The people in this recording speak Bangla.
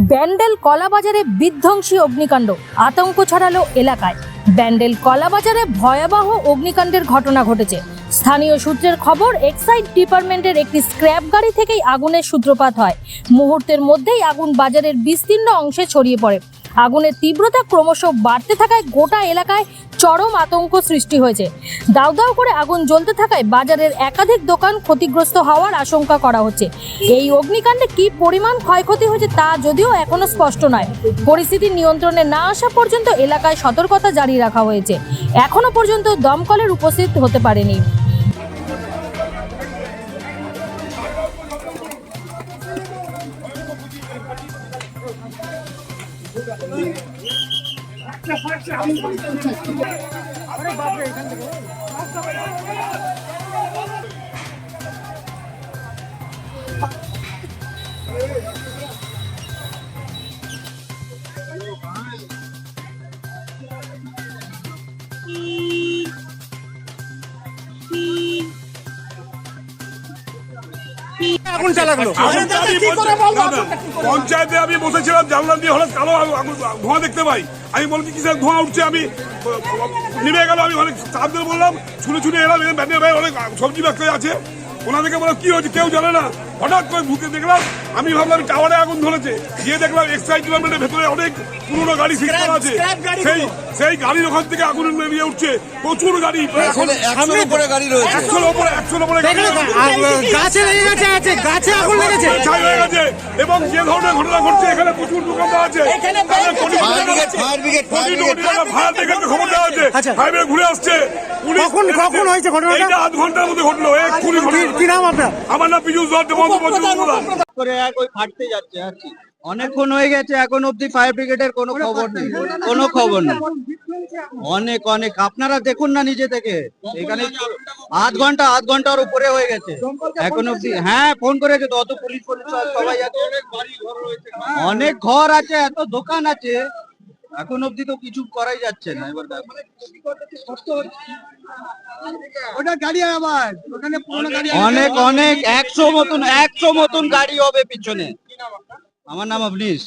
ব্যান্ডেল কলাবাজারে বিধ্বংসী অগ্নিকাণ্ড, আতঙ্ক ছড়ালো এলাকায়। ব্যান্ডেল কলাবাজারে ভয়াবহ অগ্নিকাণ্ডের ঘটনা ঘটেছে। স্থানীয় সূত্রের খবর, এক্সাইজ ডিপার্টমেন্টের একটি স্ক্র্যাপ গাড়ি থেকেই আগুনের সূত্রপাত হয়। মুহূর্তের মধ্যেই আগুন বাজারের বিস্তীর্ণ অংশে ছড়িয়ে পড়ে। আগুনের তীব্রতা ক্রমশ বাড়তে থাকায় গোটা এলাকায় চরম আতঙ্ক সৃষ্টি হয়েছে। দাউ দাউ করে আগুন জ্বলতে থাকায় বাজারের একাধিক দোকান ক্ষতিগ্রস্ত হওয়ার আশঙ্কা করা হচ্ছে। এই অগ্নিকাণ্ডে কি পরিমাণ ক্ষয়ক্ষতি হয়েছে তা যদিও এখনো স্পষ্ট নয়। পরিস্থিতি নিয়ন্ত্রণে না আসা পর্যন্ত এলাকায় সতর্কতা জারি রাখা হয়েছে। এখনো পর্যন্ত দমকলের উপস্থিত হতে পারেনি। আগুন চালালো পঞ্চায়েতে আমি বসেছিলাম, জানলা দিয়ে হঠাৎ কালো ধোঁয়া দেখতে পাই। আমি বলছি কিসের ধোঁয়া উঠছে, আমি নেমে গেল। আমি অনেক চাপ দিয়ে বললাম, ছুটে ছুটে এলাম। ব্যান্ডেল ভাই অনেক সবজি ব্যবসায়ী আছে, ওনাদেরকে বললাম কি হয়েছে, কেউ জানে না। হঠাৎ করে ঢুকে দেখলাম, আমি ভাবলাম টাওয়ারে আগুন ধরেছে। গিয়ে দেখলাম এক্সাইজ ডিপার্টমেন্টের ভেতরে অনেক পুরোনো গাড়ি ফিট করা আছে। সেই গাড়ির ওখান থেকে আগুন বেরিয়ে উঠছে, প্রচুর গাড়ি। একশোর উপরে গাড়ি রয়েছে, 100-র উপরে গাছে লেগে গেছে, গাছে আগুন লেগেছে, ছাই হয়ে গেছে। এবং যে ধরনের ঘটনা ঘটছে, এখানে প্রচুর দোকানদার আছে। ফায়ার ব্রিগেড খবর দেওয়া আছে, ফায়ার ব্রিগেড ঘুরে আসছে। কখন হয়েছে ঘটনাটা? এটা আধ ঘন্টার মধ্যে ঘটলো। কি নাম আপনার? আমার নাম পীযূষ দত্ত। ফাটতে যাচ্ছে আর কি, অনেকক্ষণ হয়ে গেছে, এখন অব্দি ফায়ার ব্রিগেডের কোনো খবর নেই, কোনো খবর নেই। অনেক অনেক আপনারা দেখুন না নিজে থেকে, এখানে আধ ঘন্টার উপরে হয়ে গেছে এখন অব্দি। হ্যাঁ, ফোন করেছে তো, অত পুলিশ সবাই আছে, অনেক ঘর আছে, এত দোকান আছে, এখন অব্দি তো কিছু করাই যাচ্ছে না। এবার অনেক অনেক 100 মতন গাড়ি হবে পিছনে। আমার নাম আবলিশ।